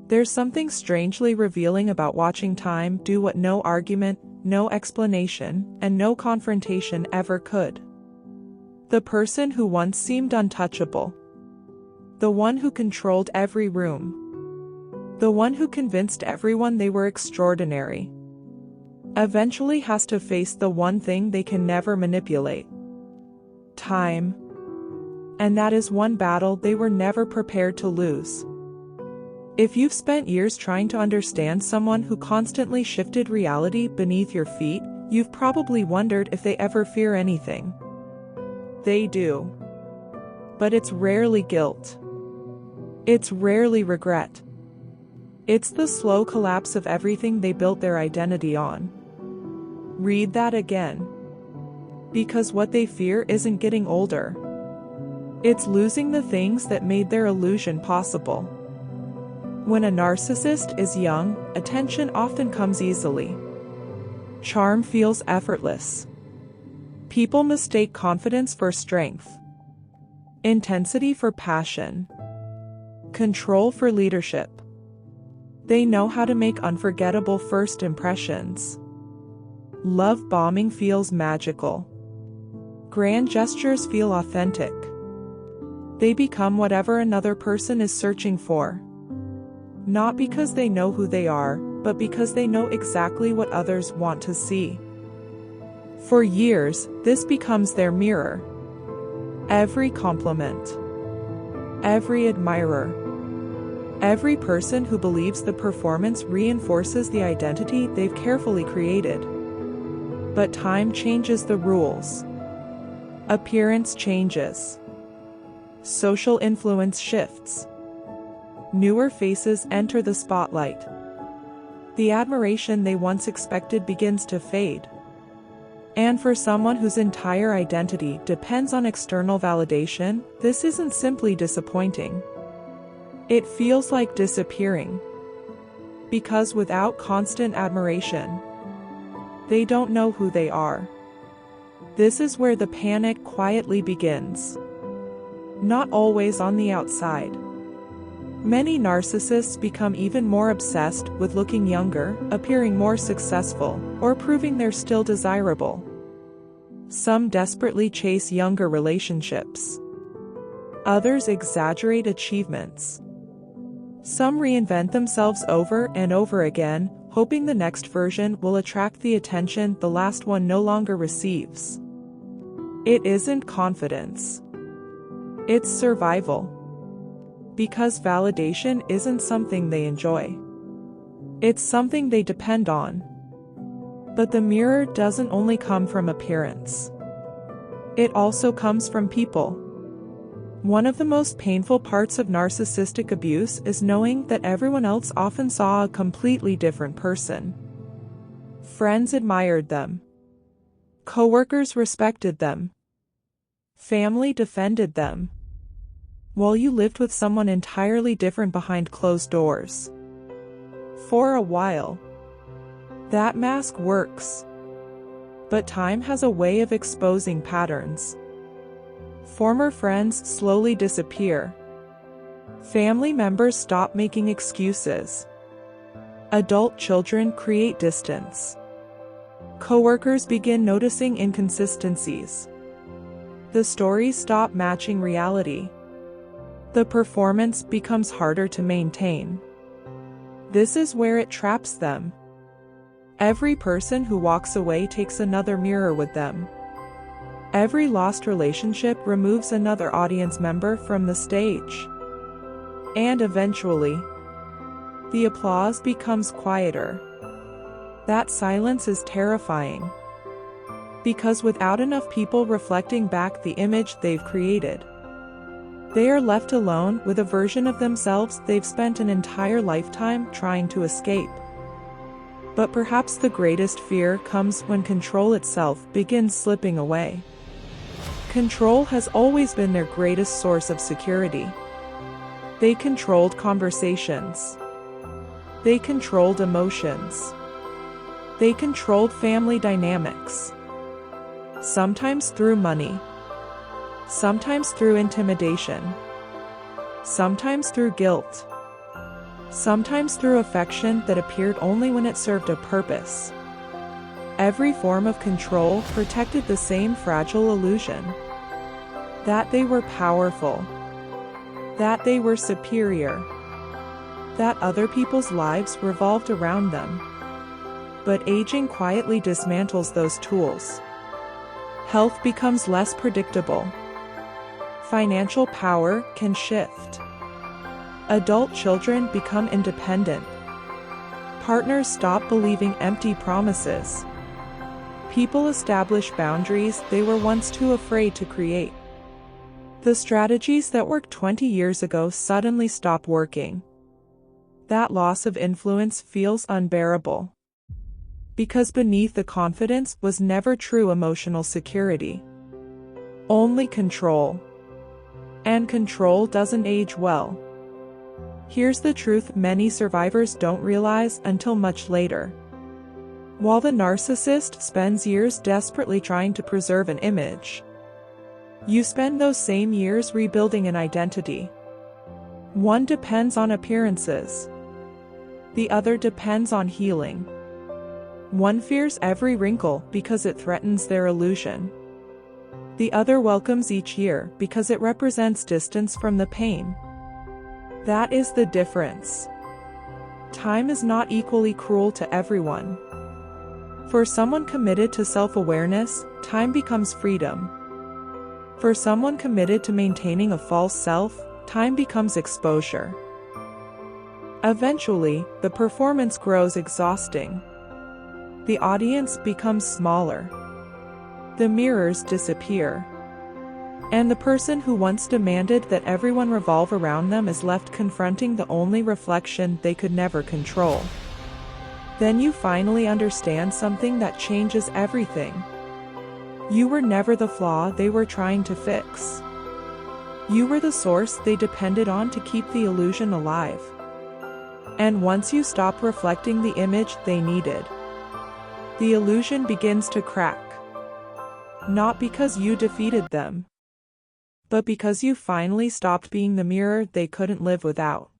There's something strangely revealing about watching time do what no argument, no explanation, and no confrontation ever could. The person who once seemed untouchable. The one who controlled every room. The one who convinced everyone they were extraordinary. Eventually has to face the one thing they can never manipulate. Time. And that is one battle they were never prepared to lose. If you've spent years trying to understand someone who constantly shifted reality beneath your feet, you've probably wondered if they ever fear anything. They do. But it's rarely guilt. It's rarely regret. It's the slow collapse of everything they built their identity on. Read that again. Because what they fear isn't getting older. It's losing the things that made their illusion possible. When a narcissist is young, attention often comes easily. Charm feels effortless. People mistake confidence for strength. Intensity for passion. Control for leadership. They know how to make unforgettable first impressions. Love bombing feels magical. Grand gestures feel authentic. They become whatever another person is searching for. Not because they know who they are, but because they know exactly what others want to see. For years, this becomes their mirror. Every compliment. Every admirer. Every person who believes the performance reinforces the identity they've carefully created. But time changes the rules. Appearance changes. Social influence shifts. Newer faces enter the spotlight. The admiration they once expected begins to fade. And for someone whose entire identity depends on external validation, this isn't simply disappointing. It feels like disappearing. Because without constant admiration, they don't know who they are. This is where the panic quietly begins. Not always on the outside. Many narcissists become even more obsessed with looking younger, appearing more successful, or proving they're still desirable. Some desperately chase younger relationships. Others exaggerate achievements. Some reinvent themselves over and over again, hoping the next version will attract the attention the last one no longer receives. It isn't confidence. It's survival. Because validation isn't something they enjoy. It's something they depend on. But the mirror doesn't only come from appearance. It also comes from people. One of the most painful parts of narcissistic abuse is knowing that everyone else often saw a completely different person. Friends admired them. Coworkers respected them. Family defended them. While you lived with someone entirely different behind closed doors. For a while. That mask works. But time has a way of exposing patterns. Former friends slowly disappear. Family members stop making excuses. Adult children create distance. Coworkers begin noticing inconsistencies. The stories stop matching reality. The performance becomes harder to maintain. This is where it traps them. Every person who walks away takes another mirror with them. Every lost relationship removes another audience member from the stage. And eventually, the applause becomes quieter. That silence is terrifying. Because without enough people reflecting back the image they've created, they are left alone with a version of themselves they've spent an entire lifetime trying to escape. But perhaps the greatest fear comes when control itself begins slipping away. Control has always been their greatest source of security. They controlled conversations. They controlled emotions. They controlled family dynamics. Sometimes through money. Sometimes through intimidation. Sometimes through guilt. sometimes through affection that appeared only when it served a purpose. Every form of control protected the same fragile illusion: that they were powerful, that they were superior, that other people's lives revolved around them. But aging quietly dismantles those tools. Health becomes less predictable. Financial power can shift. Adult children become independent. Partners stop believing empty promises. People establish boundaries they were once too afraid to create. The strategies that worked 20 years ago suddenly stop working. That loss of influence feels unbearable. Because beneath the confidence was never true emotional security. Only control. And control doesn't age well. Here's the truth many survivors don't realize until much later. While the narcissist spends years desperately trying to preserve an image, you spend those same years rebuilding an identity. One depends on appearances. The other depends on healing. One fears every wrinkle because it threatens their illusion. The other welcomes each year because it represents distance from the pain. That is the difference. Time is not equally cruel to everyone. For someone committed to self-awareness, time becomes freedom. For someone committed to maintaining a false self, time becomes exposure. Eventually, the performance grows exhausting. The audience becomes smaller. The mirrors disappear. And the person who once demanded that everyone revolve around them is left confronting the only reflection they could never control. Then you finally understand something that changes everything. You were never the flaw they were trying to fix. You were the source they depended on to keep the illusion alive. And once you stop reflecting the image they needed, the illusion begins to crack. Not because you defeated them, but because you finally stopped being the mirror they couldn't live without.